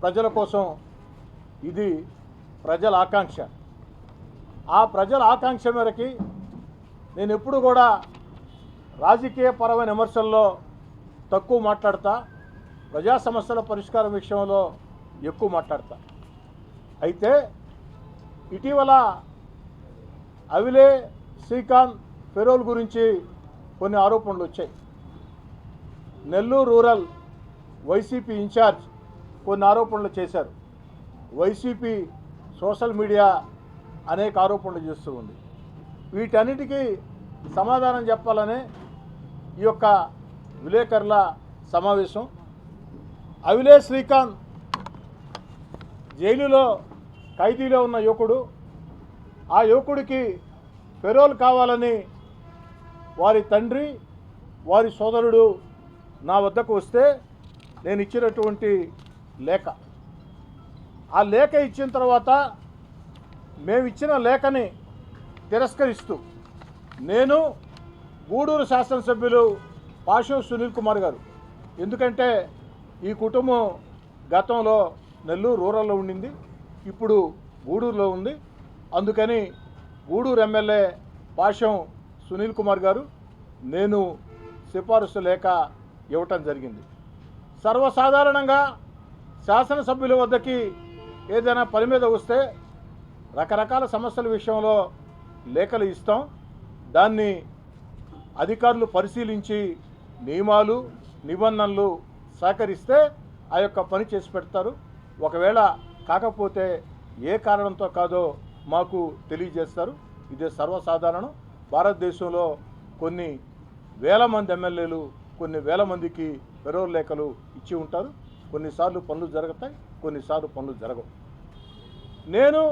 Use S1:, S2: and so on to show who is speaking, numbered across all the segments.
S1: ప్రజల కోసం ఇది ప్రజల ఆకాంక్ష. ఆ ప్రజల ఆకాంక్ష మేరకి నేను ఎప్పుడు కూడా రాజకీయపరమైన విమర్శల్లో తక్కువ మాట్లాడతా, ప్రజా సమస్యల పరిష్కారం విషయంలో ఎక్కువ మాట్లాడతా. అయితే ఇటీవల అవిలే శ్రీకాంత్ ఫెరోల్ గురించి కొన్ని ఆరోపణలు వచ్చాయి. నెల్లూరు రూరల్ వైసీపీ ఇన్ఛార్జ్ కొన్ని ఆరోపణలు చేశారు. వైసీపీ సోషల్ మీడియా అనేక ఆరోపణలు చేస్తూ ఉంది. వీటన్నిటికీ సమాధానం చెప్పాలనే ఈ యొక్క విలేకరుల సమావేశం. అవిలే శ్రీకాంత్ జైలులో ఖైదీలో ఉన్న యువకుడు. ఆ యువకుడికి ఫెరోల్ కావాలని వారి తండ్రి, వారి సోదరుడు నా వద్దకు వస్తే నేను ఇచ్చినటువంటి లేఖ. ఆ లేఖ ఇచ్చిన తర్వాత మేము ఇచ్చిన లేఖని తిరస్కరిస్తూ నేను గూడూరు శాసనసభ్యులు పాషం సునీల్ కుమార్ గారు, ఎందుకంటే ఈ కుటుంబం గతంలో నెల్లూరు రూరల్లో ఉండింది, ఇప్పుడు గూడూరులో ఉంది, అందుకని గూడూరు ఎమ్మెల్యే పాషం సునీల్ కుమార్ గారు నేను సిఫారసు లేఖ ఇవ్వటం జరిగింది. సర్వసాధారణంగా శాసనసభ్యుల వద్దకి ఏదైనా పని మీద వస్తే రకరకాల సమస్యల విషయంలో లేఖలు ఇస్తాం. దాన్ని అధికారులు పరిశీలించి నియమాలు నిబంధనలు సహకరిస్తే ఆ యొక్క పని చేసి పెడతారు. ఒకవేళ కాకపోతే ఏ కారణంతో కాదో మాకు తెలియజేస్తారు. ఇదే సర్వసాధారణం. భారతదేశంలో కొన్ని వేల మంది ఎమ్మెల్యేలు కొన్ని వేల మందికి ఫెరోల్ లేఖలు ఇచ్చి ఉంటారు. కొన్నిసార్లు పనులు జరుగుతాయి, కొన్నిసార్లు పనులు జరగవు. నేను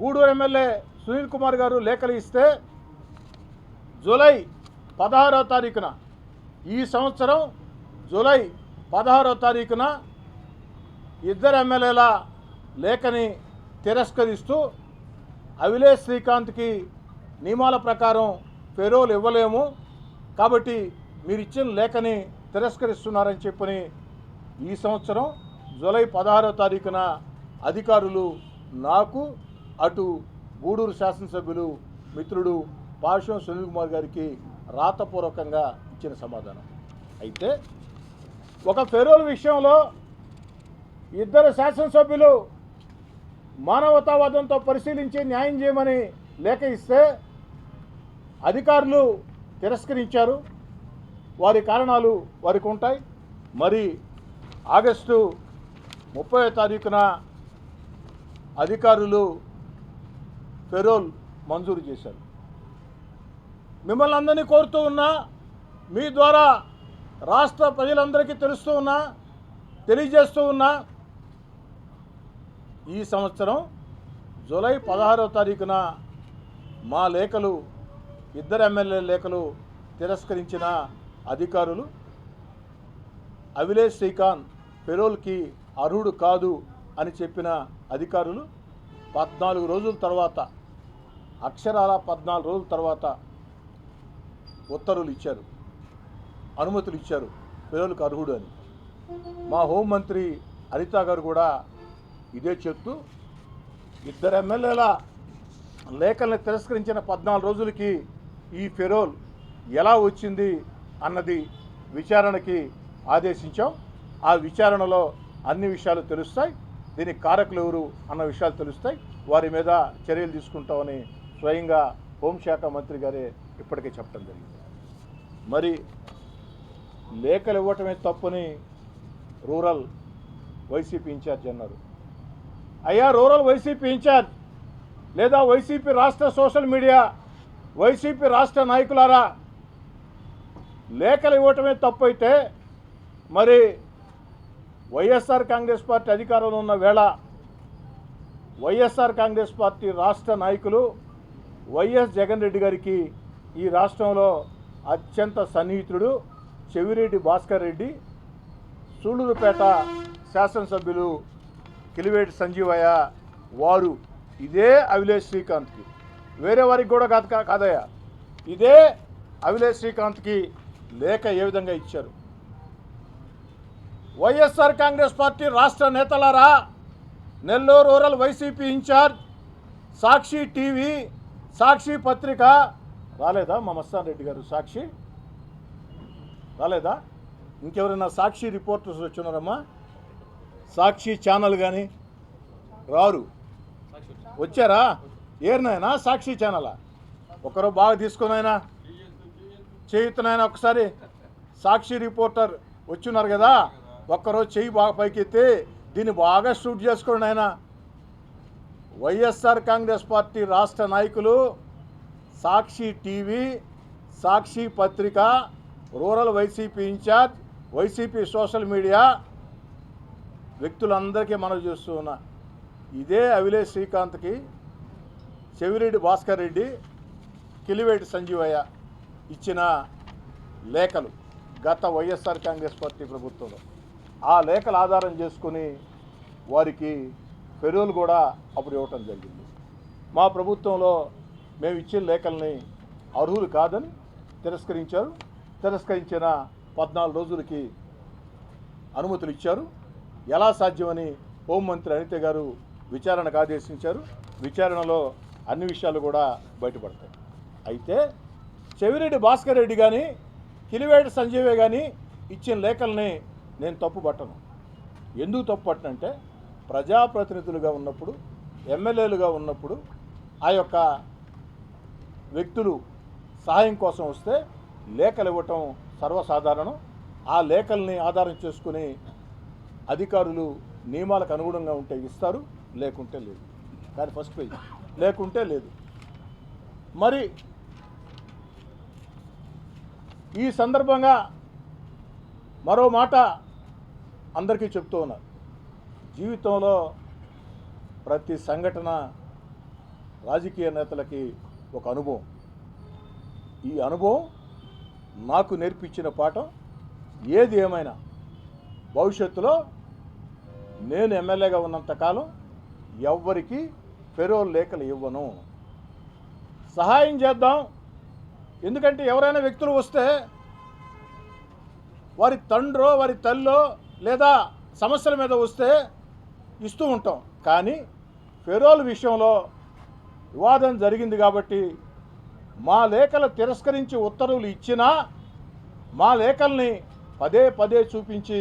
S1: గూడూరు ఎమ్మెల్యే సునీల్ కుమార్ గారు లేఖలు ఇస్తే జూలై 16వ తారీఖున ఈ సంవత్సరం జూలై 16వ తారీఖున ఇద్దరు ఎమ్మెల్యేల లేఖని తిరస్కరిస్తూ అవిలే శ్రీకాంత్కి నియమాల ప్రకారం ఫెరోల్ ఇవ్వలేము, కాబట్టి మీరు ఇచ్చిన లేఖని తిరస్కరిస్తున్నారని చెప్పని ఈ సంవత్సరం జూలై 16వ తారీఖున అధికారులు నాకు అటు గూడూరు శాసనసభ్యులు మిత్రుడు పాషం సునీల్ కుమార్ గారికి రాతపూర్వకంగా ఇచ్చిన సమాధానం. అయితే ఒక ఫెరోల్ విషయంలో ఇద్దరు శాసనసభ్యులు మానవతావాదంతో పరిశీలించి న్యాయం చేయమని లేఖ ఇస్తే అధికారులు తిరస్కరించారు. వారి కారణాలు వారికి ఉంటాయి. మరి ఆగస్టు 30వ తారీఖున అధికారులు ఫెరోల్ మంజూరు చేశారు. మిమ్మల్ని అందరినీ కోరుతూ ఉన్నా, మీ ద్వారా రాష్ట్ర ప్రజలందరికీ తెలియజేస్తూ ఉన్నా, ఈ సంవత్సరం జూలై 16వ తారీఖున మా లేఖలు, ఇద్దరు ఎమ్మెల్యే లేఖలు తిరస్కరించిన అధికారులు అవిలే శ్రీకాంత్ ఫెరోల్కి అర్హుడు కాదు అని చెప్పిన అధికారులు 14 రోజుల తర్వాత, అక్షరాల 14 రోజుల తర్వాత ఉత్తర్వులు ఇచ్చారు, అనుమతులు ఇచ్చారు ఫెరోల్కి అర్హుడు అని. మా హోంమంత్రి అనిత గారు కూడా ఇదే చెప్తూ ఇద్దరు ఎమ్మెల్యేల లేఖల్ని తిరస్కరించిన 14 రోజులకి ఈ ఫెరోల్ ఎలా వచ్చింది అన్నది విచారణకి ఆదేశించాం. ఆ విచారణలో అన్ని విషయాలు తెలుస్తాయి. దీనికి కారకులు ఎవరు అన్న విషయాలు తెలుస్తాయి. వారి మీద చర్యలు తీసుకుంటామని స్వయంగా హోంశాఖ మంత్రి గారే ఇప్పటికే చెప్పడం జరిగింది. మరి లేఖలు ఇవ్వటమే తప్పని రూరల్ వైసీపీ ఇన్ఛార్జ్ అన్నారు. అయ్యా, రూరల్ వైసీపీ ఇన్ఛార్జ్ లేదా వైసీపీ రాష్ట్ర సోషల్ మీడియా, వైసీపీ రాష్ట్ర నాయకులారా, లేఖలు ఇవ్వటమే తప్పు అయితే మరి వైఎస్ఆర్ కాంగ్రెస్ పార్టీ అధికారంలో ఉన్న వేళ వైఎస్ఆర్ కాంగ్రెస్ పార్టీ రాష్ట్ర నాయకులు వైఎస్ జగన్ రెడ్డి గారికి ఈ రాష్ట్రంలో అత్యంత సన్నిహితుడు చెవిరెడ్డి భాస్కర్ రెడ్డి, సూళ్లూరుపేట శాసనసభ్యులు కిలివేటి సంజీవయ్య, వారు ఇదే అవిలే శ్రీకాంత్కి, వేరే వారికి కూడా కాదయ్యా, ఇదే అవిలే శ్రీకాంత్కి లేఖ ఏ విధంగా ఇచ్చారు. వైఎస్ఆర్ కాంగ్రెస్ పార్టీ రాష్ట్ర నేతలారా, నెల్లూరు రూరల్ వైసీపీ ఇన్ఛార్జ్, సాక్షి టీవీ, సాక్షి పత్రిక రాలేదా? మా మస్తాన్ రెడ్డి గారు సాక్షి రాలేదా? ఇంకెవరైనా సాక్షి రిపోర్టర్స్ వచ్చినారమ్మా? సాక్షి ఛానల్ కానీ రారు, వచ్చారా? ఏరినైనా సాక్షి ఛానలా? ఒకరు బాగా తీసుకునైనా చేయుతున్నాయన ఒకసారి సాక్షి రిపోర్టర్ వచ్చున్నారు కదా, ఒక్కరోజు చెయ్యి బాగా పైకెత్తి దీన్ని బాగా షూట్ చేసుకోండి ఆయన. వైఎస్ఆర్ కాంగ్రెస్ పార్టీ రాష్ట్ర నాయకులు, సాక్షి టీవీ, సాక్షి పత్రిక, rural YCP incharge, YCP social media వ్యక్తులందరికీ మనం చూస్తూ ఉన్నా, ఇదే అవిలేష్ శ్రీకాంత్కి, చెవిరెడ్డి భాస్కర్ రెడ్డి, కిలివేటి సంజీవయ్య ఇచ్చిన లేఖలు గత వైఎస్ఆర్ కాంగ్రెస్ పార్టీ ప్రభుత్వంలో, ఆ లేఖలు ఆధారం చేసుకుని వారికి ఫెరోల్ కూడా అప్పుడు ఇవ్వటం జరిగింది. మా ప్రభుత్వంలో మేము ఇచ్చిన లేఖల్ని అర్హులు కాదని తిరస్కరించారు. తిరస్కరించిన 14 రోజులకి అనుమతులు ఇచ్చారు. ఎలా సాధ్యమని హోంమంత్రి అనిత గారు విచారణకు ఆదేశించారు. విచారణలో అన్ని విషయాలు కూడా బయటపడతాయి. అయితే చెవిరెడ్డి భాస్కర్ రెడ్డి కానీ, కిలివేటి సంజీవే కానీ ఇచ్చిన లేఖల్ని నేను తప్పు పట్టను. ఎందుకు తప్పు పట్టనంటే, ప్రజాప్రతినిధులుగా ఉన్నప్పుడు, ఎమ్మెల్యేలుగా ఉన్నప్పుడు ఆ యొక్క వ్యక్తులు సహాయం కోసం వస్తే లేఖలు ఇవ్వటం సర్వసాధారణం. ఆ లేఖల్ని ఆధారం చేసుకుని అధికారులు నియమాలకు అనుగుణంగా ఉంటే ఇస్తారు, లేకుంటే లేదు. కానీ ఫస్ట్ పేజ్ లేకుంటే లేదు. మరి ఈ సందర్భంగా మరో మాట అందరికీ చెప్తూ ఉన్నారు. జీవితంలో ప్రతి సంఘటన రాజకీయ నేతలకి ఒక అనుభవం. ఈ అనుభవం నాకు నేర్పించిన పాఠం, ఏది ఏమైనా భవిష్యత్తులో నేను ఎమ్మెల్యేగా ఉన్నంతకాలం ఎవ్వరికి ఫెరోల్ లేఖలు ఇవ్వను. సహాయం చేద్దాం. ఎందుకంటే ఎవరైనా వ్యక్తులు వస్తే వారి తండ్రో వారి తల్లో లేదా సమస్యల మీద వస్తే ఇస్తూ ఉంటాం. కానీ ఫెరోల్ విషయంలో వివాదం జరిగింది కాబట్టి మా లేఖలు తిరస్కరించి ఉత్తర్వులు ఇచ్చినా మా లేఖల్ని పదే పదే చూపించి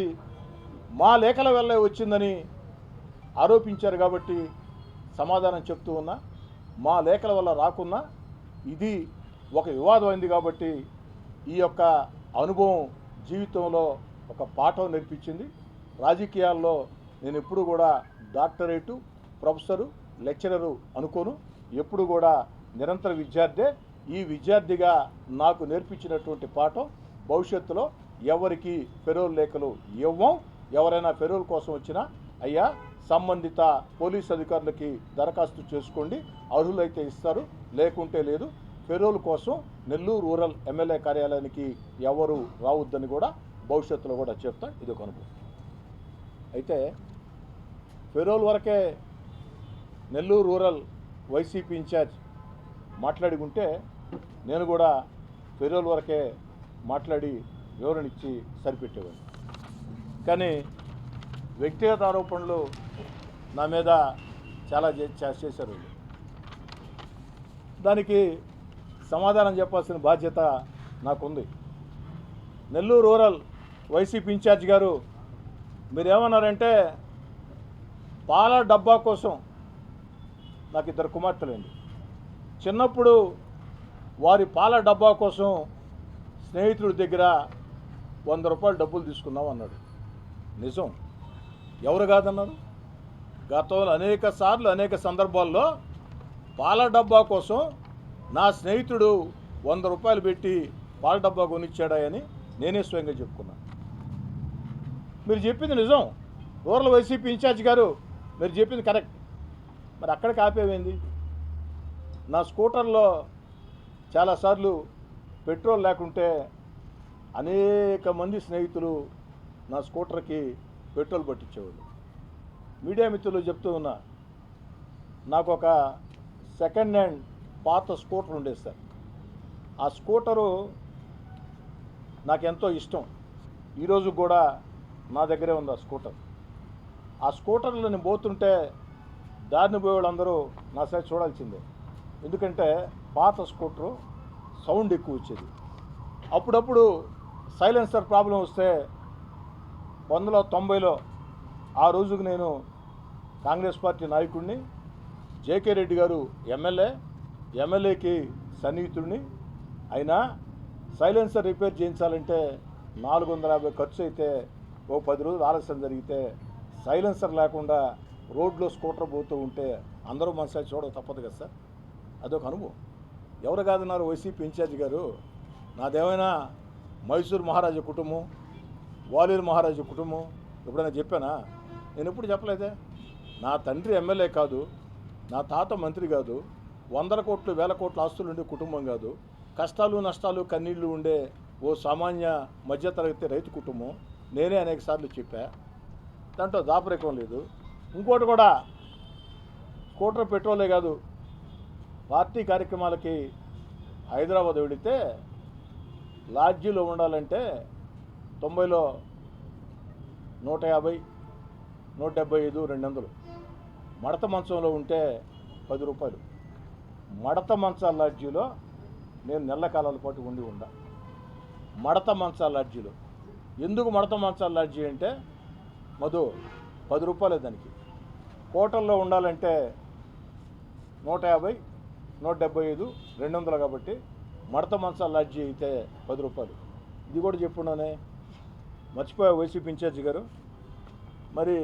S1: మా లేఖల వల్లే వచ్చిందని ఆరోపించారు కాబట్టి సమాధానం చెప్తూ ఉన్నా. మా లేఖల వల్ల రాకున్నా ఇది ఒక వివాదం అయింది కాబట్టి ఈ యొక్క అనుభవం జీవితంలో ఒక పాఠం నేర్పించింది. రాజకీయాల్లో నేను ఎప్పుడు కూడా డాక్టరేటు, ప్రొఫెసరు, లెక్చరరు అనుకోను. ఎప్పుడు కూడా నిరంతర విద్యార్థే. ఈ విద్యార్థిగా నాకు నేర్పించినటువంటి పాఠం, భవిష్యత్తులో ఎవరికి ఫెరోల్ లేఖలు ఇవ్వం. ఎవరైనా ఫెరోల్ కోసం వచ్చినా అయ్యా సంబంధిత పోలీస్ అధికారులకి దరఖాస్తు చేసుకోండి, అర్హులైతే ఇస్తారు, లేకుంటే లేదు. ఫెరోల్ కోసం నెల్లూరు రూరల్ ఎమ్మెల్యే కార్యాలయానికి ఎవరు రావద్దని కూడా భవిష్యత్తులో కూడా చెప్తా. ఇది ఒక అనుభవం. అయితే ఫెరోల్ వరకే నెల్లూరు రూరల్ వైసీపీ ఇన్ఛార్జ్ మాట్లాడుకుంటే నేను కూడా ఫెరోల్ వరకే మాట్లాడి వివరణ ఇచ్చి సరిపెట్టేవాడిని. కానీ వ్యక్తిగత ఆరోపణలు నా మీద చాలా చేశారు. దానికి సమాధానం చెప్పాల్సిన బాధ్యత నాకుంది. నెల్లూరు రూరల్ వైసీపీ ఇన్ఛార్జ్ గారు మీరేమన్నారంటే, పాల డబ్బా కోసం, నాకు 2 కుమార్తెలండి, చిన్నప్పుడు వారి పాల డబ్బా కోసం స్నేహితుడి దగ్గర 100 రూపాయలు డబ్బులు తీసుకున్నాం అన్నాడు. నిజం. ఎవరు కాదన్నారు? గతంలో అనేక సార్లు అనేక సందర్భాల్లో పాల డబ్బా కోసం నా స్నేహితుడు 100 రూపాయలు పెట్టి పాల డబ్బా కొనిచ్చాడని నేనే స్వయంగా చెప్పుకున్నాను. మీరు చెప్పింది నిజం. రూరల్ వైసీపీ ఇన్ఛార్జ్ గారు మీరు చెప్పింది కరెక్ట్. మరి అక్కడికి ఆపేమైంది? నా స్కూటర్లో చాలాసార్లు పెట్రోల్ లేకుంటే అనేక మంది స్నేహితులు నా స్కూటర్కి పెట్రోల్ పట్టించేవాళ్ళు. మీడియా మిత్రులు చెప్తూ ఉన్నా, నాకు ఒక సెకండ్ హ్యాండ్ పాత స్కూటర్ ఉండేది సార్. ఆ స్కూటరు నాకెంతో ఇష్టం. ఈరోజు కూడా నా దగ్గరే ఉంది ఆ స్కూటర్. ఆ స్కూటర్లో నేను పోతుంటే దారిని పోయే వాళ్ళందరూ నా సైడ్ చూడాల్సిందే. ఎందుకంటే పాత స్కూటరు సౌండ్ ఎక్కువ వచ్చేది. అప్పుడప్పుడు సైలెన్సర్ ప్రాబ్లం వస్తే 1990లో ఆ రోజుకు నేను కాంగ్రెస్ పార్టీ నాయకుడిని, జేకే రెడ్డి గారు ఎమ్మెల్యేకి సన్నిహితుడిని. అయినా సైలెన్సర్ రిపేర్ చేయించాలంటే 450 ఖర్చు అయితే ఓ 10 రోజులు ఆలస్యం జరిగితే సైలెన్సర్ లేకుండా రోడ్లో స్కూటర్ పోతూ ఉంటే అందరూ మన సైడ్ చూడక తప్పదు కదా సార్. అదొక అనుభవం. ఎవరు కాదన్నారు వైసీపీ ఇన్ఛార్జి గారు. నాదేమైనా మైసూర్ మహారాజా కుటుంబం, గ్వాలియర్ మహారాజా కుటుంబం ఎప్పుడైనా చెప్పానా? నేను ఎప్పుడు చెప్పలేదే. నా తండ్రి ఎమ్మెల్యే కాదు, నా తాత మంత్రి కాదు, 100 కోట్లు 1000 కోట్ల ఆస్తులు ఉండే కుటుంబం కాదు, కష్టాలు నష్టాలు కన్నీళ్లు ఉండే ఓ సామాన్య మధ్యతరగతి రైతు కుటుంబం. నేనే అనేక సార్లు చెప్పా, దాంట్లో దాపరికం లేదు. ఇంకోటి కూడా, స్కూటర్ పెట్రోలే కాదు, పార్టీ కార్యక్రమాలకి హైదరాబాద్ వెళితే లాడ్జీలో ఉండాలంటే 90లో 150, 175, 200. మడత మంచంలో ఉంటే 10 రూపాయలు. మడత మంచాల లాడ్జీలో నేను నెల కాలాల పాటు ఉండా. మడత మంచాల లాడ్జీలో. ఎందుకు మడత మంచాల లాడ్జీ అంటే మధు 10 రూపాయలే దానికి. హోటల్లో ఉండాలంటే 150, 175, 200 కాబట్టి మడత మంచాల లాడ్జీ అయితే 10 రూపాయలు. ఇది కూడా చెప్పున్నానే, మర్చిపోయా వైసీపీ ఇన్ఛార్జి గారు. మరి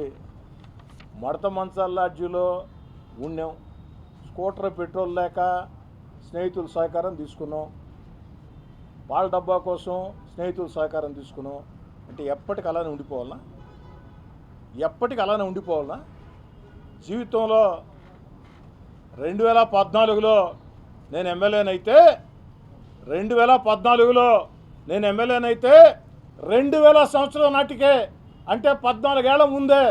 S1: మడత మంచాల లాడ్జీలో ఉన్నాం, స్కూటర్ పెట్రోల్ లేక స్నేహితుల సహకారం తీసుకున్నాం, పాల డబ్బా కోసం స్నేహితుల సహకారం తీసుకున్నాం. అంటే ఎప్పటికి అలానే ఉండిపోవాలనా? ఎప్పటికి అలానే ఉండిపోవాలనా? జీవితంలో 2014లో నేను ఎమ్మెల్యేనైతే 2000 సంవత్సరం నాటికే, అంటే 14 ఏళ్ల ముందే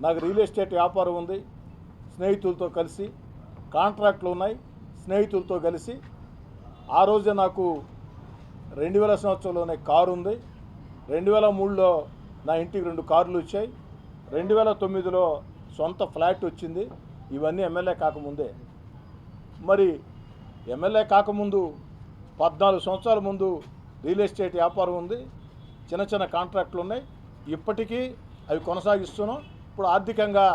S1: నాకు రియల్ ఎస్టేట్ వ్యాపారం ఉంది. స్నేహితులతో కలిసి కాంట్రాక్ట్లు ఉన్నాయి, స్నేహితులతో కలిసి. ఆ రోజే నాకు 2000 సంవత్సరంలోనే కారు ఉంది. 2003లో నా ఇంటికి 2 కార్లు వచ్చాయి. 2009లో సొంత ఫ్లాట్ వచ్చింది. ఇవన్నీ ఎమ్మెల్యే కాకముందే. మరి ఎమ్మెల్యే కాకముందు 14 సంవత్సరాల ముందు రియల్ ఎస్టేట్ వ్యాపారం ఉంది, చిన్న చిన్న కాంట్రాక్ట్లు ఉన్నాయి. ఇప్పటికీ అవి కొనసాగిస్తున్నాం. ఇప్పుడు ఆర్థికంగా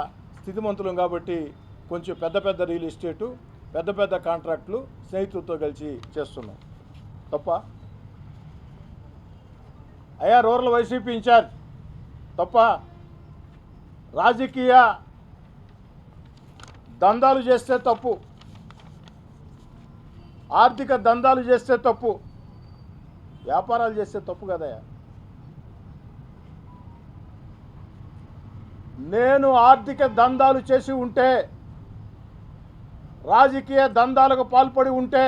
S1: స్థితిమంతులం కాబట్టి కొంచెం పెద్ద రియల్ ఎస్టేటు, పెద్ద కాంట్రాక్టులు స్నేహితులతో కలిసి చేస్తున్నాం. తప్ప అయ్యా రూరల్ వైసీపీ ఇన్ఛార్జ్ తప్ప? రాజకీయ దందాలు చేస్తే తప్పు, ఆర్థిక దందాలు చేస్తే తప్పు, వ్యాపారాలు చేస్తే తప్పు కదయ్యా. నేను ఆర్థిక దందాలు చేసి ఉంటే, రాజకీయ దందాలకు పాల్పడి ఉంటే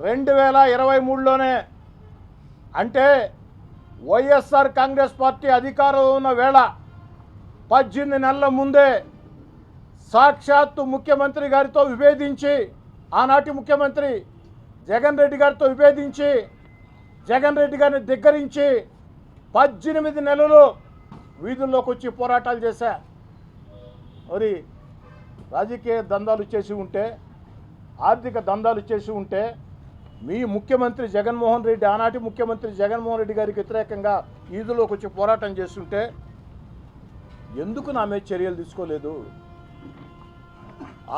S1: 2023లోనే, అంటే వైఎస్ఆర్ కాంగ్రెస్ పార్టీ అధికారంలో ఉన్న వేళ 18 నెలల ముందే సాక్షాత్తు ముఖ్యమంత్రి గారితో విభేదించి, ఆనాటి ముఖ్యమంత్రి జగన్ రెడ్డి గారితో విభేదించి, జగన్ రెడ్డి గారిని ధిక్కరించి 18 నెలలు వీధుల్లోకి వచ్చి పోరాటాలు చేశా. మరి రాజకీయ దందాలు చేసి ఉంటే, ఆర్థిక దందాలు చేసి ఉంటే, మీ ముఖ్యమంత్రి జగన్మోహన్ రెడ్డి, ఆనాటి ముఖ్యమంత్రి జగన్మోహన్ రెడ్డి గారికి వ్యతిరేకంగా వీధుల్లోకి వచ్చి పోరాటం చేస్తుంటే ఎందుకు నా మీద చర్యలు తీసుకోలేదు?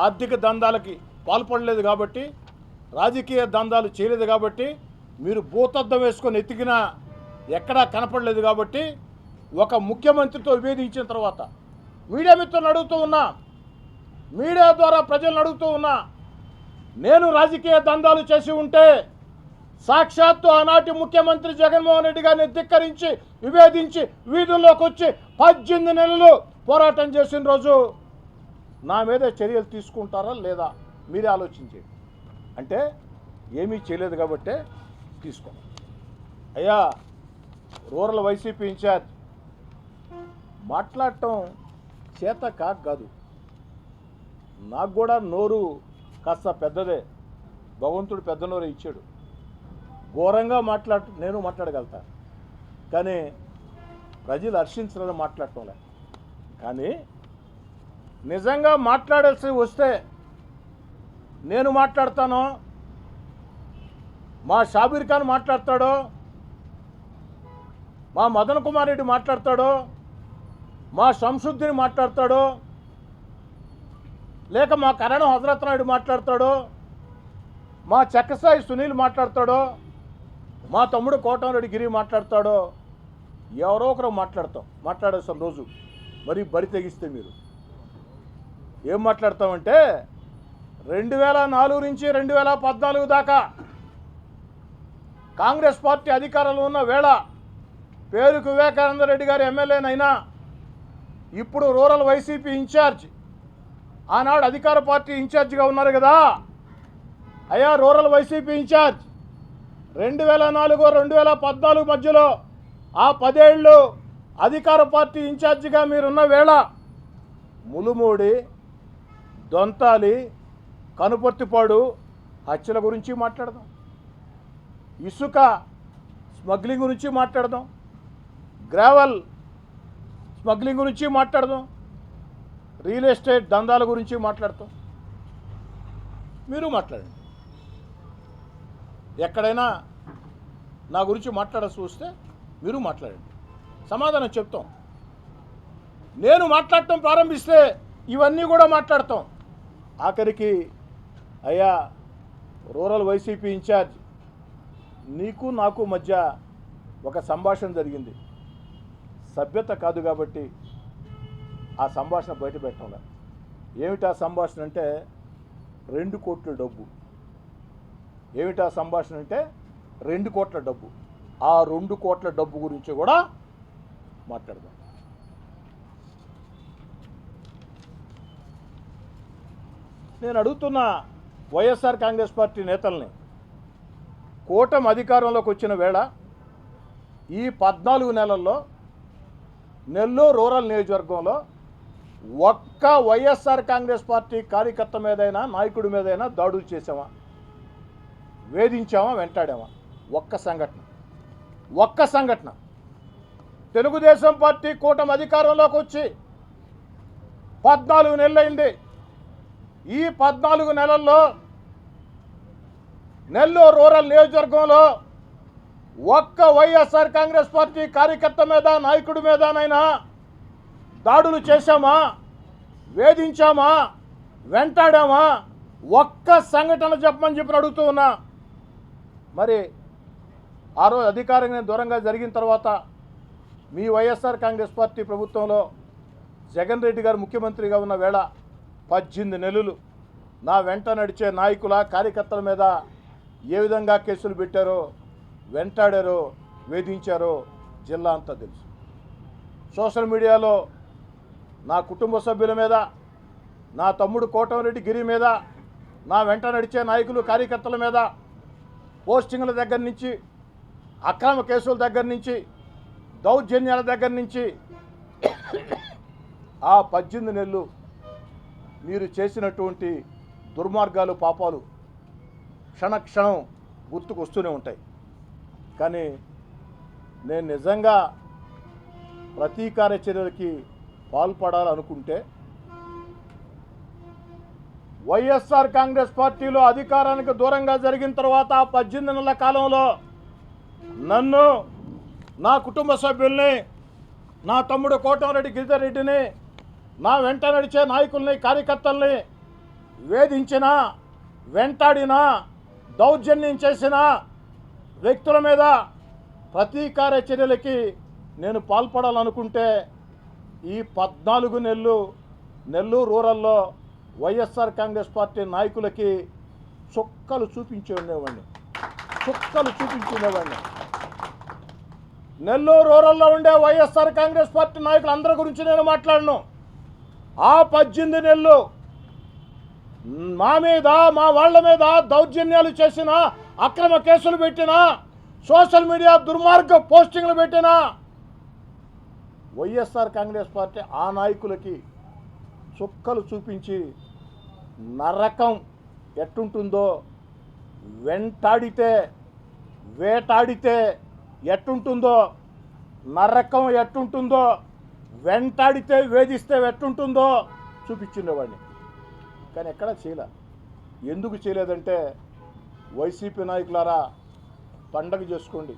S1: ఆర్థిక దందాలకి పాల్పడలేదు కాబట్టి, రాజకీయ దందాలు చేయలేదు కాబట్టి, మీరు భూతద్దం వేసుకొని ఎతికినా ఎక్కడా కనపడలేదు కాబట్టి, ఒక ముఖ్యమంత్రితో విభేదించిన తర్వాత మీడియా మిత్రులను అడుగుతూ ఉన్నా, మీడియా ద్వారా ప్రజలను అడుగుతూ ఉన్నా, నేను రాజకీయ దందాలు చేసి ఉంటే సాక్షాత్తు ఆనాటి ముఖ్యమంత్రి జగన్మోహన్ రెడ్డి గారిని ధిక్కరించి విభేదించి వీధుల్లోకి వచ్చి 18 నెలలు పోరాటం చేసిన రోజు నా మీద చర్యలు తీసుకుంటారా లేదా మీరే ఆలోచించండి. అంటే ఏమీ చేయలేదు కాబట్టే తీసుకో. అయ్యా రూరల్ వైసీపీ ఇన్ఛార్జ్, మాట్లాడటం చేత కాదు. నాకు కూడా నోరు కాస్త పెద్దదే, భగవంతుడు పెద్ద నోరు ఇచ్చాడు. ఘోరంగా నేను మాట్లాడగలుగుతా. కానీ ప్రజలు హర్షించాలని మాట్లాడటం లేదు. కానీ నిజంగా మాట్లాడాల్సి వస్తే నేను మాట్లాడతాను, మా షాబీర్ ఖాన్ మాట్లాడతాడో, మా మదన్ కుమార్ రెడ్డి మాట్లాడతాడో, మా శంసుద్దీన్ మాట్లాడతాడో, లేక మా కరణం హజరత్ నాయుడు మాట్లాడతాడో, మా చక్కసాయి సునీల్ మాట్లాడతాడో, మా తమ్ముడు కోటంరెడ్డి గిరి మాట్లాడతాడో, ఎవరో ఒకరు మాట్లాడాల్సిన రోజు మరి బరి తెగిస్తే మీరు ఏం మాట్లాడతామంటే 2004 నుంచి 2014 దాకా కాంగ్రెస్ పార్టీ అధికారంలో ఉన్న వేళ పేరుకు వివేకానంద రెడ్డి గారు ఎమ్మెల్యేనైనా ఇప్పుడు రూరల్ వైసీపీ ఇన్ఛార్జ్, ఆనాడు అధికార పార్టీ ఇన్ఛార్జిగా ఉన్నారు కదా అయ్యా, రూరల్ వైసీపీ ఇన్ఛార్జ్ 2004-2014 మధ్యలో ఆ 10 ఏళ్ళు అధికార పార్టీ ఇన్ఛార్జిగా మీరున్న వేళ ములుమూడి, దొంతాలి, కనుపర్తిపాడు హత్యల గురించి మాట్లాడదాం, ఇసుక స్మగ్లింగ్ గురించి మాట్లాడదాం, గ్రావెల్ స్మగ్లింగ్ గురించి మాట్లాడదాం, రియల్ ఎస్టేట్ దందాల గురించి మాట్లాడతాం. మీరు మాట్లాడండి. ఎక్కడైనా నా గురించి మాట్లాడాల్సి వస్తే మీరు మాట్లాడండి, సమాధానం చెప్తాం. నేను మాట్లాడటం ప్రారంభిస్తే ఇవన్నీ కూడా మాట్లాడతాం. ఆఖరికి అయ్యా రూరల్ వైసీపీ ఇన్ఛార్జ్, నీకు నాకు మధ్య ఒక సంభాషణ జరిగింది, సభ్యత కాదు కాబట్టి ఆ సంభాషణ బయట పెట్టంలా. ఏమిటా సంభాషణ అంటే 2 కోట్ల డబ్బు. ఏమిటా సంభాషణ అంటే 2 కోట్ల డబ్బు. ఆ 2 కోట్ల డబ్బు గురించి కూడా మాట్లాడదాం. నేను అడుగుతున్న వైఎస్ఆర్ కాంగ్రెస్ పార్టీ నేతల్ని, కూటమి అధికారంలోకి వచ్చిన వేళ ఈ 14 నెలల్లో నెల్లూరు రూరల్ నియోజకవర్గంలో ఒక్క వైఎస్ఆర్ కాంగ్రెస్ పార్టీ కార్యకర్త మీదైనా నాయకుడి మీదైనా దాడులు చేసామా, వేధించామా, వెంటాడామా? ఒక్క సంఘటన. తెలుగుదేశం పార్టీ కూటమి అధికారంలోకి వచ్చి 14 నెలలైంది. ఈ 14 నెలల్లో నెల్లూరు రూరల్ నియోజకవర్గంలో ఒక్క వైఎస్ఆర్ కాంగ్రెస్ పార్టీ కార్యకర్త మీద, నాయకుడి మీదనైనా దాడులు చేశామా, వేధించామా, వెంటాడామా? ఒక్క సంఘటన చెప్పమని అడుగుతూ ఉన్నా. మరి ఆ రోజు అధికారంగా దూరంగా జరిగిన తర్వాత మీ వైఎస్ఆర్ కాంగ్రెస్ పార్టీ ప్రభుత్వంలో జగన్ రెడ్డి గారు ముఖ్యమంత్రిగా ఉన్న వేళ 18 నెలలు నా వెంట నడిచే నాయకుల, కార్యకర్తల మీద ఏ విధంగా కేసులు పెట్టారో, వెంటాడారో, వేధించారో జిల్లా అంతా తెలుసు. సోషల్ మీడియాలో నా కుటుంబ సభ్యుల మీద, నా తమ్ముడు కోటంరెడ్డి గిరి మీద, నా వెంట నడిచే నాయకులు, కార్యకర్తల మీద పోస్టింగ్ల దగ్గర నుంచి, అక్రమ కేసుల దగ్గర నుంచి, దౌర్జన్యాల దగ్గర నుంచి ఆ 18 నెలలు మీరు చేసినటువంటి దుర్మార్గాలు, పాపాలు క్షణక్షణం గుర్తుకు వస్తూనే ఉంటాయి. కానీ నేను నిజంగా ప్రతీకార చర్యలకి పాల్పడాలనుకుంటే వైఎస్ఆర్ కాంగ్రెస్ పార్టీలో అధికారానికి దూరంగా జరిగిన తర్వాత 18 నెలల కాలంలో నన్ను, నా కుటుంబ సభ్యుల్ని, నా తమ్ముడు కోటంరెడ్డి గిరిధర్ రెడ్డిని, నా వెంట నడిచే నాయకుల్ని, కార్యకర్తల్ని వేధించిన, వెంటాడిన, దౌర్జన్యం చేసిన వ్యక్తుల మీద ప్రతీకార చర్యలకి నేను పాల్పడాలనుకుంటే ఈ 14 నెలలు నెల్లూరు రూరల్లో వైఎస్ఆర్ కాంగ్రెస్ పార్టీ నాయకులకి చుక్కలు చూపించి ఉండేవాడిని. నెల్లూరు రూరల్లో ఉండే వైఎస్ఆర్ కాంగ్రెస్ పార్టీ నాయకులు అందరి గురించి నేను మాట్లాడను. ఆ 18 నెలలు మా మీద, మా వాళ్ళ మీద దౌర్జన్యాలు చేసిన, అక్రమ కేసులు పెట్టిన, సోషల్ మీడియా దుర్మార్గ పోస్టింగ్లు పెట్టిన వైఎస్ఆర్ కాంగ్రెస్ పార్టీ ఆ నాయకులకి చుక్కలు చూపించి నరకం ఎట్టుంటుందో, వెంటాడితే, వేటాడితే ఎట్టుంటుందో నరకం ఎట్టుంటుందో, వెంటాడితే వేధిస్తే ఎట్టుంటుందో చూపించిండేవాడిని. కానీ ఎక్కడా చేయలే. ఎందుకు చేయలేదంటే, వైసీపీ నాయకులారా పండగ చేసుకోండి,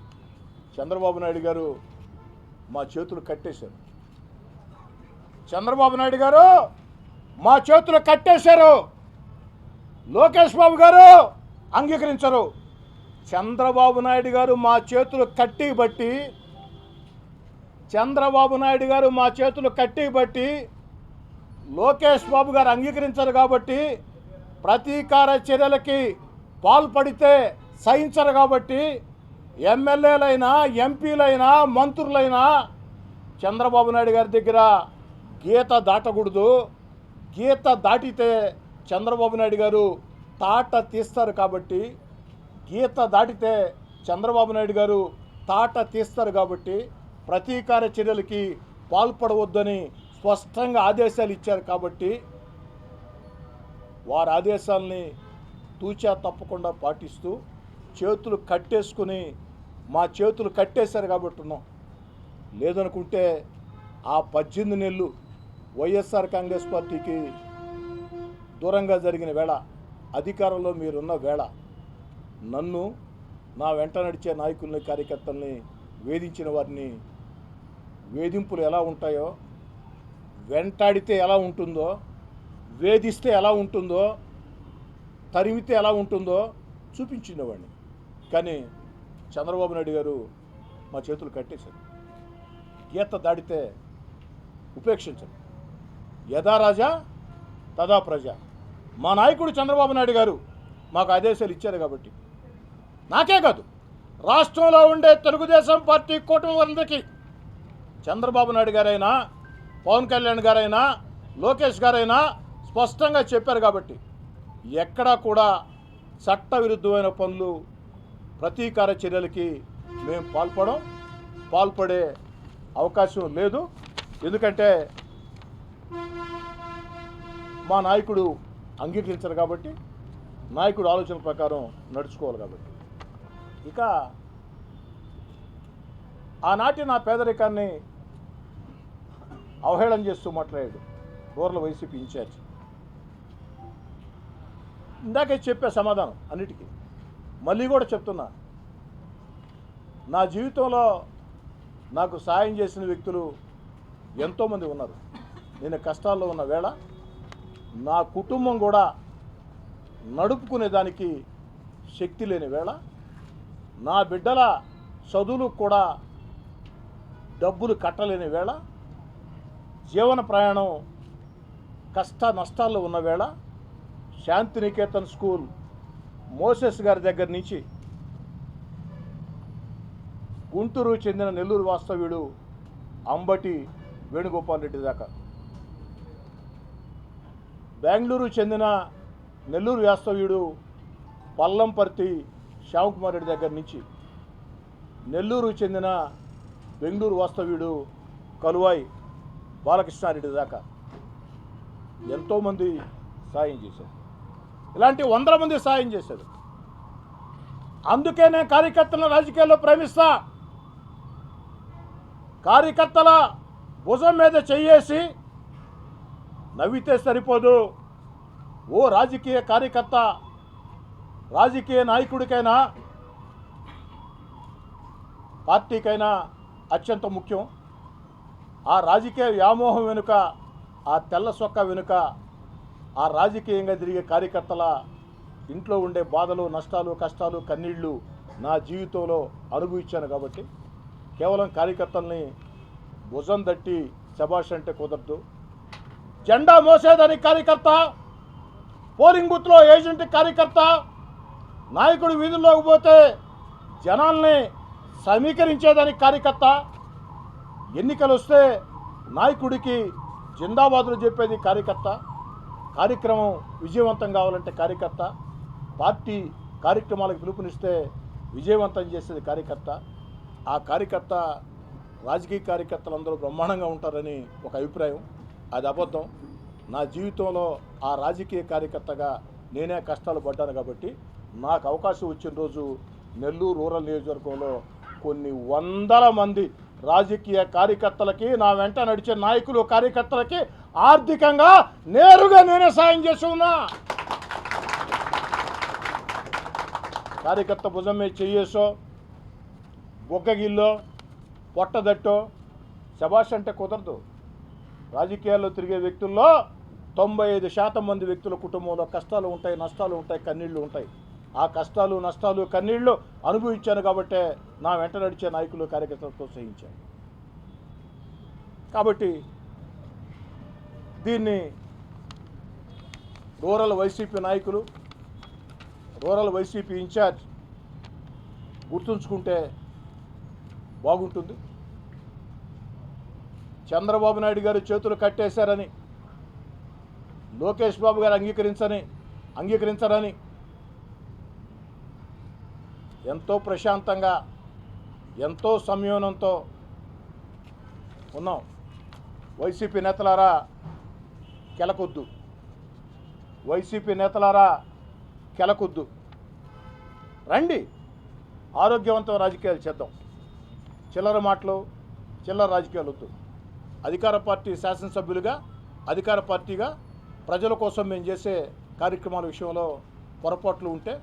S1: చంద్రబాబు నాయుడు గారు మా చేతులు కట్టేశారు, చంద్రబాబు నాయుడు గారు మా చేతులు కట్టేశారు, లోకేష్ బాబు గారు అంగీకరించరు. చంద్రబాబు నాయుడు గారు మా చేతులు కట్టి బట్టి, చంద్రబాబు నాయుడు గారు మా చేతులు కట్టి బట్టి లోకేష్ బాబు గారు అంగీకరించరు కాబట్టి, ప్రతీకార చర్యలకి పాల్పడితే సహించరు కాబట్టి, ఎమ్మెల్యేలైనా ఎంపీలైనా మంత్రులైనా చంద్రబాబు నాయుడు గారి దగ్గర గీత దాటకూడదు. గీత దాటితే చంద్రబాబు నాయుడు గారు తాట తీస్తారు కాబట్టి, గీత దాటితే చంద్రబాబు నాయుడు గారు తాట తీస్తారు కాబట్టి ప్రతీకార చర్యలకి పాల్పడవద్దని స్పష్టంగా ఆదేశాలు ఇచ్చారు. కాబట్టి వారి ఆదేశాలని తూచా తప్పకుండా పాటిస్తూ చేతులు కట్టేసుకుని మా చేతులు కట్టేశారు కాబట్టి ఉన్నాం. లేదనుకుంటే ఆ 18 నెలలు వైఎస్ఆర్ కాంగ్రెస్ పార్టీకి దూరంగా జరిగిన వేళ, అధికారంలో మీరున్న వేళ, నన్ను నా వెంట నడిచే నాయకుల్ని కార్యకర్తల్ని వేధించిన వారిని, వేధింపులు ఎలా ఉంటాయో, వెంటాడితే ఎలా ఉంటుందో, వేధిస్తే ఎలా ఉంటుందో, తరిమితే ఎలా ఉంటుందో చూపించినవాడిని. కానీ చంద్రబాబు నాయుడు గారు మా చేతులు కట్టేశారు. గీత దాడితే ఉపేక్షించరు. యథా రాజా తదా ప్రజ. మా నాయకుడు చంద్రబాబు నాయుడు గారు మాకు ఆదేశాలు ఇచ్చారు కాబట్టి, నాకే కాదు రాష్ట్రంలో ఉండే తెలుగుదేశం పార్టీ కూటమి వాళ్ళకి, చంద్రబాబు నాయుడు గారైనా, పవన్ కళ్యాణ్ గారైనా, లోకేష్ గారైనా స్పష్టంగా చెప్పారు కాబట్టి ఎక్కడా కూడా చట్టవిరుద్ధమైన పనులు, ప్రతీకార చర్యలకి మేము పాల్పడే అవకాశం లేదు. ఎందుకంటే మా నాయకుడు అంగీకరించారు కాబట్టి, నాయకుడు ఆలోచన ప్రకారం నడుచుకోవాలి కాబట్టి. ఇక ఆనాటి నా పేదరికాన్ని అవహేళన చేస్తూ మాట్లాడాడు రూరల్ వైసీపీ ఇన్ఛార్జ్. ఇందాకే చెప్పే సమాధానం అన్నిటికీ మళ్ళీ కూడా చెప్తున్నా. నా జీవితంలో నాకు సాయం చేసిన వ్యక్తులు ఎంతోమంది ఉన్నారు. నేను కష్టాల్లో ఉన్న వేళ నా కుటుంబం కూడా నడుపుకునేదానికి శక్తి లేని వేళ, నా బిడ్డల చదువులు కూడా డబ్బులు కట్టలేని వేళ, జీవన ప్రయాణం కష్ట నష్టాల్లో ఉన్న వేళ, శాంతినికేతన్ స్కూల్ మోసెస్ గారి దగ్గర నుంచి గుంటూరు చెందిన నెల్లూరు వాస్తవ్యుడు అంబటి వేణుగోపాల్ రెడ్డి దాకా, బెంగళూరు చెందిన నెల్లూరు వాస్తవ్యుడు పల్లంపర్తి శ్యామకుమార్ రెడ్డి దగ్గర నుంచి, నెల్లూరు చెందిన బెంగళూరు వాస్తవ్యుడు కలువాయి బాలకృష్ణారెడ్డి దాకా ఎంతోమంది సాయం చేశారు. ఇలాంటి 100 మంది సాయం చేశారు. అందుకే నేను కార్యకర్తలను రాజకీయాల్లో ప్రేమిస్తా. కార్యకర్తల భుజం మీద చెయ్యేసి నవ్వితే సరిపోదు. ఓ రాజకీయ కార్యకర్త, రాజకీయ నాయకుడికైనా పార్టీకైనా అత్యంత ముఖ్యం ఆ రాజకీయ వ్యామోహం వెనుక, ఆ తెల్ల సొక్క వెనుక, ఆ రాజకీయంగా తిరిగే కార్యకర్తల ఇంట్లో ఉండే బాధలు, నష్టాలు, కష్టాలు, కన్నీళ్లు నా జీవితంలో అనుభవించాను. కాబట్టి కేవలం కార్యకర్తల్ని భుజం తట్టి శభాష్ అంటే కుదరదు. జెండా మోసేదానికి కార్యకర్త, పోలింగ్ బూత్లో ఏజెంట్ కార్యకర్త, నాయకుడు వీధుల్లోకి పోతే జనాల్ని సమీకరించేదానికి కార్యకర్త, ఎన్నికలు వస్తే నాయకుడికి జిందాబాదులు చెప్పేది కార్యకర్త, కార్యక్రమం విజయవంతం కావాలంటే కార్యకర్త, పార్టీ కార్యక్రమాలకు పిలుపునిస్తే విజయవంతం చేసేది కార్యకర్త. ఆ కార్యకర్త, రాజకీయ కార్యకర్తలందరూ బ్రహ్మాండంగా ఉంటారని ఒక అభిప్రాయం. అది అబద్ధం. నా జీవితంలో ఆ రాజకీయ కార్యకర్తగా నేనే కష్టాలు పడ్డాను. కాబట్టి నాకు అవకాశం వచ్చిన రోజు నెల్లూరు రూరల్ నియోజకవర్గంలో కొన్ని 100 మంది రాజకీయ కార్యకర్తలకి, నా వెంట నడిచే నాయకులు కార్యకర్తలకి ఆర్థికంగా నేరుగా నేనే సాయం చేసి ఉన్నా. కార్యకర్త భుజం మీద చెయ్యేసో, బొగ్గగిల్లో, పొట్టదట్టో శబాష్ అంటే కుదరదు. రాజకీయాల్లో తిరిగే వ్యక్తుల్లో 95% మంది వ్యక్తుల కుటుంబంలో కష్టాలు ఉంటాయి, నష్టాలు ఉంటాయి, కన్నీళ్లు ఉంటాయి. ఆ కష్టాలు, నష్టాలు, కన్నీళ్లు అనుభవించాను కాబట్టే నా వెంట నడిచే నాయకులు కార్యకర్తలతో సహించాను. కాబట్టి దీన్ని రూరల్ వైసీపీ నాయకులు, రూరల్ వైసీపీ ఇన్ఛార్జ్ గుర్తుంచుకుంటే బాగుంటుంది. చంద్రబాబు నాయుడు గారు చేతులు కట్టేశారని, లోకేష్ బాబు గారు అంగీకరించరని ఎంతో ప్రశాంతంగా, ఎంతో సంయమనంతో ఉన్నాం. వైసీపీ నేతలారా కెలకొద్దు, వైసీపీ నేతలారా కెలకొద్దు. రండి, ఆరోగ్యవంతం రాజకీయాలు చేద్దాం. చిల్లర మాటలు, చిల్లర రాజకీయాలు వద్దు. అధికార పార్టీ శాసనసభ్యులుగా, అధికార పార్టీగా ప్రజల కోసం మేము చేసే కార్యక్రమాల విషయంలో పొరపాట్లు ఉంటే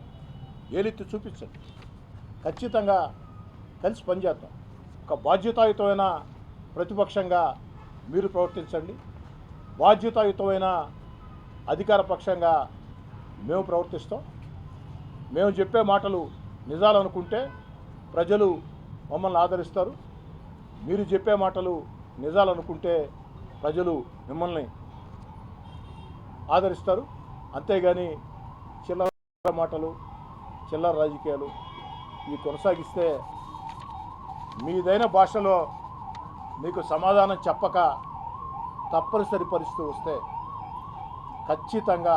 S1: ఏలెత్తి చూపించండి. ఖచ్చితంగా కలిసి పనిచేద్దాం. ఒక బాధ్యతాయుతమైన ప్రతిపక్షంగా మీరు ప్రవర్తించండి, బాధ్యతాయుతమైన అధికార పక్షంగా మేము ప్రవర్తిస్తాం. మేము చెప్పే మాటలు నిజాలు అనుకుంటే ప్రజలు మమ్మల్ని ఆదరిస్తారు. మీరు చెప్పే మాటలు నిజాలు అనుకుంటే ప్రజలు మిమ్మల్ని ఆదరిస్తారు. అంతేగాని చిల్లర మాటలు, చిల్లర రాజకీయాలు ఇవి కొనసాగిస్తే మీదైన భాషలో మీకు సమాధానం చెప్పక తప్పనిసరి పరిస్థితి వస్తే ఖచ్చితంగా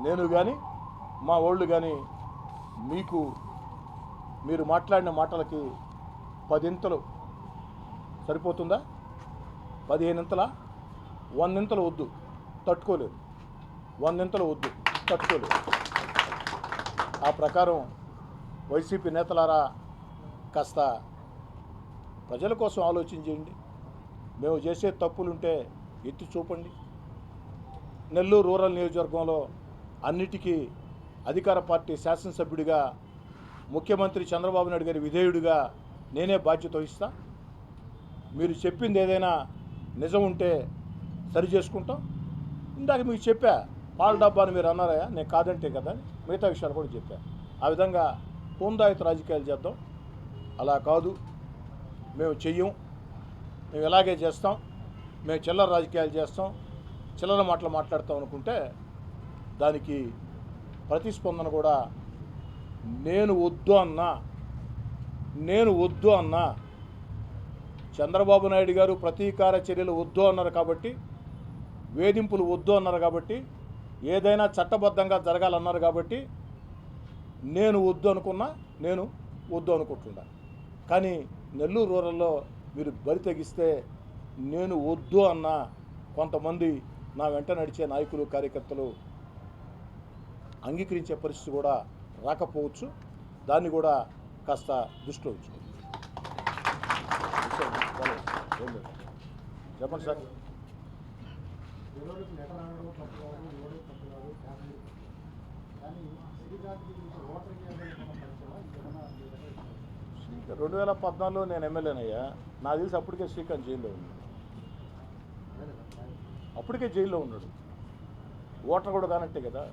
S1: నేను కానీ, మా వాళ్ళు కానీ మీకు మీరు మాట్లాడిన మాటలకి 10 సరిపోతుందా? 15 100 వద్దు, తట్టుకోలేదు. 100 వద్దు, తట్టుకోలేదు. ఆ ప్రకారం వైసీపీ నేతలారా కాస్త ప్రజల కోసం ఆలోచన చేయండి. మేము చేసే తప్పులుంటే ఎత్తి చూపండి. నెల్లూరు రూరల్ నియోజకవర్గంలో అన్నిటికీ అధికార పార్టీ శాసనసభ్యుడిగా, ముఖ్యమంత్రి చంద్రబాబు నాయుడు గారి విధేయుడిగా నేనే బాధ్యత వహిస్తా. మీరు చెప్పింది ఏదైనా నిజం ఉంటే సరి చేసుకుంటాం. ఇందాక మీకు చెప్పా, పాల డబ్బాని మీరు అన్నారా, నేను కాదంటే కదా అని మిగతా విషయాలు కూడా చెప్పా. ఆ విధంగా హోందాయుత రాజకీయాలు చేద్దాం. అలా కాదు, మేము చెయ్యం, మేము ఇలాగే చేస్తాం, మేము చిల్లర రాజకీయాలు చేస్తాం, చిల్లర మాటలు మాట్లాడతాం అనుకుంటే దానికి ప్రతిస్పందన కూడా నేను వద్దు అన్నా చంద్రబాబు నాయుడు గారు ప్రతీకార చర్యలు వద్దు అన్నారు కాబట్టి, వేధింపులు వద్దు అన్నారు కాబట్టి, ఏదైనా చట్టబద్ధంగా జరగాలన్నారు కాబట్టి నేను వద్దు అనుకుంటున్నా. కానీ నెల్లూరు రూరల్లో మీరు బరి తెగిస్తే నేను వద్దు అన్న కొంతమంది నా వెంట నడిచే నాయకులు, కార్యకర్తలు అంగీకరించే పరిస్థితి కూడా రాకపోవచ్చు. దాన్ని కూడా కాస్త దృష్టిలో ఉంచుకోండి. చెప్పండి సార్. శ్రీకాంత్ 2014లో నేను ఎమ్మెల్యేనయ్యా. నాకు తెలిసి అప్పటికే శ్రీకాంత్ జైల్లో ఉన్నాడు. అప్పటికే జైల్లో ఉన్నాడు. ఓటర్ కూడా కానట్టే కదా.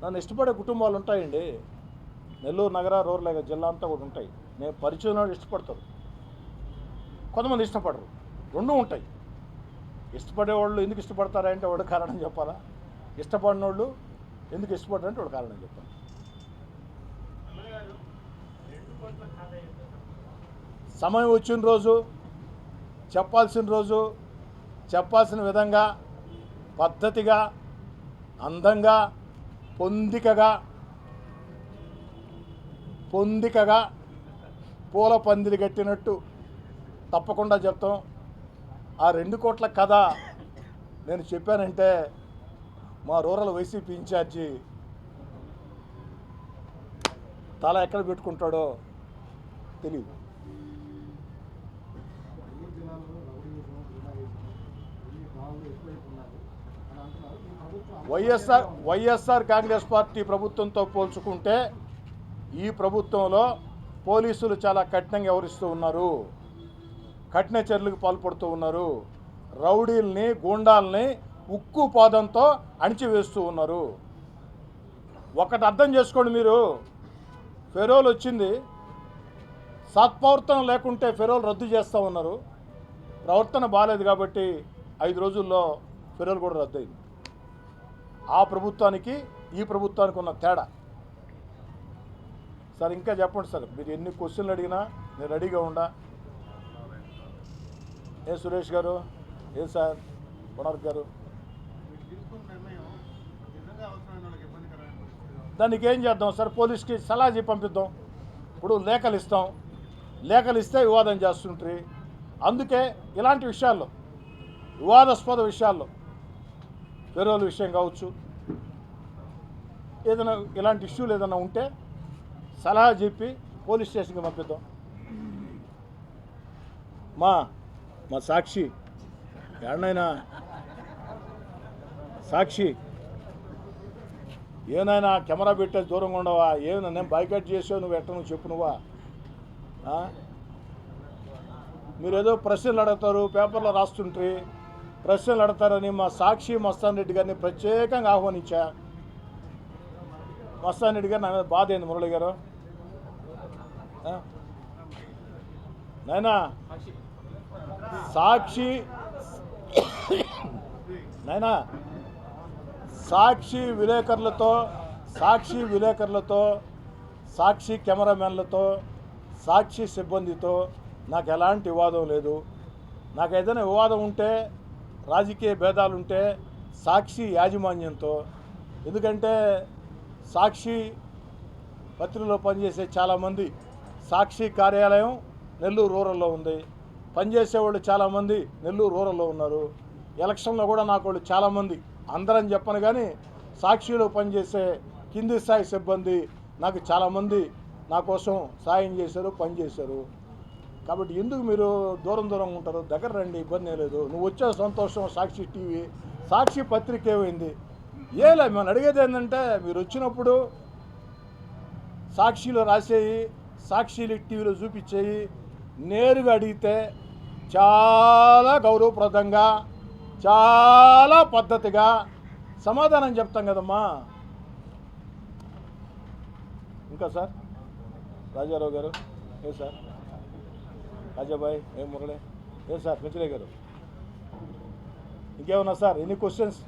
S1: నన్ను ఇష్టపడే కుటుంబాలు ఉంటాయండి. నెల్లూరు నగర, రూరల్ జిల్లా అంతా కూడా ఉంటాయి. నేను పరిచయం ఇష్టపడతారు, కొంతమంది ఇష్టపడరు, రెండూ ఉంటాయి. ఇష్టపడేవాళ్ళు ఎందుకు ఇష్టపడతారంటే వాడు కారణం చెప్పాలా, ఇష్టపడిన వాళ్ళు ఎందుకు ఇష్టపడరంటే వాడు కారణం చెప్పాలి. సమయం వచ్చిన రోజు చెప్పాల్సిన విధంగా, పద్ధతిగా, అందంగా, పొందికగా పూల పందిరి కట్టినట్టు తప్పకుండా చెప్తాం. ఆ 2 కోట్ల కథ నేను చెప్పానంటే మా రూరల్ వైసీపీ ఇన్ఛార్జి తల ఎక్కడ పెట్టుకుంటాడో తెలియదు. వైఎస్ఆర్ కాంగ్రెస్ పార్టీ ప్రభుత్వంతో పోల్చుకుంటే ఈ ప్రభుత్వంలో పోలీసులు చాలా కఠినంగా వ్యవహరిస్తూ ఉన్నారు, కఠిన చర్యలకు పాల్పడుతూ ఉన్నారు, రౌడీల్ని గూండాల్ని ఉక్కు పాదంతో అణిచివేస్తూ ఉన్నారు. ఒకటి అర్థం చేసుకోండి, మీరు ఫెరోల్ వచ్చింది, సత్ప్రవర్తన లేకుంటే ఫెరోల్ రద్దు చేస్తూ ఉన్నారు. ప్రవర్తన బాగాలేదు కాబట్టి 5 రోజుల్లో ఫెరోల్ కూడా రద్దయింది. ఆ ప్రభుత్వానికి ఈ ప్రభుత్వానికి ఉన్న తేడా. సార్ ఇంకా చెప్పండి సార్, మీరు ఎన్ని క్వశ్చన్లు అడిగినా నేను రెడీగా ఉండా. ఏ సురేష్ గారు, ఏ సార్ కొనార్క్ గారు, దానికి ఏం చేద్దాం సార్? పోలీస్కి సలహా చెప్పి పంపిద్దాం. ఇప్పుడు లేఖలు ఇస్తాం, లేఖలు ఇస్తే వివాదం చేస్తుంటారు. అందుకే ఇలాంటి విషయాల్లో, వివాదాస్పద విషయాల్లో, ఫెరోల్ విషయం కావచ్చు, ఏదైనా ఇలాంటి ఇష్యూలు ఏదైనా ఉంటే సలహా చెప్పి పోలీస్ స్టేషన్కి పంపిద్దాం. మా సాక్షి ఎన్నైనా సాక్షి ఏనైనా కెమెరా పెట్టేసి దూరంగా ఉండవా? ఏమైనా నేను బాయ్కట్ చేసావు, నువ్వు ఎట్ట నువ్వు చెప్పు. నువ్వా మీరేదో ప్రశ్నలు అడుగుతారు, పేపర్లో రాస్తుంటారు, ప్రశ్నలు అడతారని మా సాక్షి మస్తాన్ రెడ్డి గారిని ప్రత్యేకంగా ఆహ్వానించా. మస్తాన్ రెడ్డి గారు నా మీద బాధ అయింది. మురళి గారు, నైనా సాక్షి నైనా సాక్షి విలేకరులతో, సాక్షి కెమెరామెన్లతో, సాక్షి సిబ్బందితో నాకు ఎలాంటి వివాదం లేదు. నాకు ఏదైనా వివాదం ఉంటే, రాజకీయ భేదాలు ఉంటే సాక్షి యాజమాన్యంతో. ఎందుకంటే సాక్షి పత్రికలో పనిచేసే చాలామంది, సాక్షి కార్యాలయం నెల్లూరు రూరల్లో ఉంది, పనిచేసేవాళ్ళు చాలామంది నెల్లూరు రూరల్లో ఉన్నారు. ఎలక్షన్లో కూడా నాకు వాళ్ళు చాలామంది, అందరని చెప్పను కానీ సాక్షిలో పనిచేసే కింది స్థాయి సిబ్బంది నాకు చాలామంది నా కోసం సాయం చేశారు, పనిచేశారు. కాబట్టి ఎందుకు మీరు దూరంగా ఉంటారు? దగ్గర రండి, ఇబ్బంది లేదు. నువ్వు వచ్చే సంతోషం. సాక్షి టీవీ, సాక్షి పత్రిక ఏమైంది? ఏలే, మేము అడిగేది ఏంటంటే, మీరు వచ్చినప్పుడు సాక్షిలో రాసేయి, సాక్షిలు టీవీలో చూపించేయి, నేరుగా అడిగితే చాలా గౌరవప్రదంగా, చాలా పద్ధతిగా సమాధానం చెప్తాం కదమ్మా. ఇంకా సార్ రాజారావు గారు, ఏ సార్ రాజాబాయ్, ఏ మురళి, ఏ సార్ మిథిలే గారు, ఇంకేమన్నా సార్? Any questions?